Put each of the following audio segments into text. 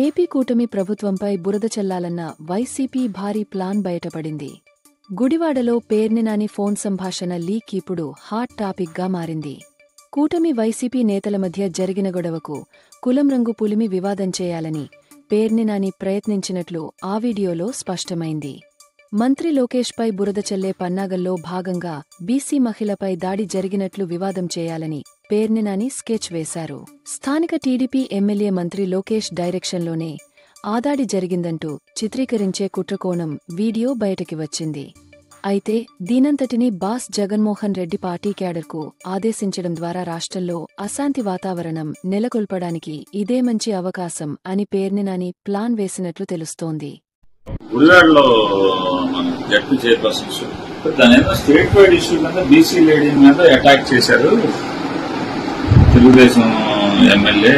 AP కూటమి ప్రభుత్వంపై బురద చల్లాలన్న వైసీపీ భారీ ప్లాన్ బయటపడింది. గుడివాడలో పేర్నినాని ఫోన్ సంభాషణ లీక్ ఇప్పుడు హాట్ టాపిక్గా మారింది. కూటమి వైసీపీ నేతల మధ్య జరిగిన గొడవకు కులం రంగు పులిమి వివాదం చేయాలని పేర్నినాని ప్రయత్నించినట్లు ఆ వీడియోలో స్పష్టమైంది. మంత్రి లోకేష్పై బురద చల్లే పన్నాగంలో భాగంగా బీసీ మహిళపై దాడి జరిగినట్లు వివాదం చేయాలని పేర్నినాని స్కెచ్ వేశారు. స్థానిక టీడీపీ ఎమ్మెల్యే మంత్రి లోకేష్ డైరెక్షన్లోనే ఆ దాడి జరిగిందంటూ చిత్రీకరించే కుట్రకోణం వీడియో బయటకి వచ్చింది. అయితే దీనంతటినీ బాస్ జగన్మోహన్ రెడ్డి పార్టీ క్యాడర్కు ఆదేశించడం ద్వారా రాష్ట్రంలో అశాంతి వాతావరణం నెలకొల్పడానికి ఇదే మంచి అవకాశం అని పేర్నినాని ప్లాన్ వేసినట్లు తెలుస్తోంది. గుడివాడలో జడ్పీ చైర్పర్సన్ ఇష్యూ దాని స్టేట్ వైడ్ ఇష్యూ మీద బీసీ లేడీ మీద అటాక్ చేశారు. తెలుగుదేశం ఎమ్మెల్యే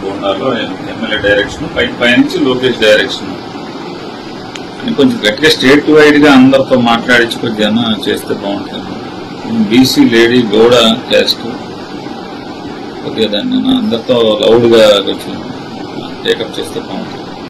బోండాలో ఎమ్మెల్యే డైరెక్షన్ పైనుంచి లోకేష్ డైరెక్షన్ అని కొంచెం గట్టిగా స్టేట్ వైడ్ గా అందరితో మాట్లాడించి కొద్దిగా చేస్తే బాగుంటుంది. బీసీ లేడీ గౌడ క్యాస్ట్ కొద్దిగా దాన్ని అందరితో లౌడ్ గా కొంచెం టేకప్ చేస్తే బాగుంటుంది.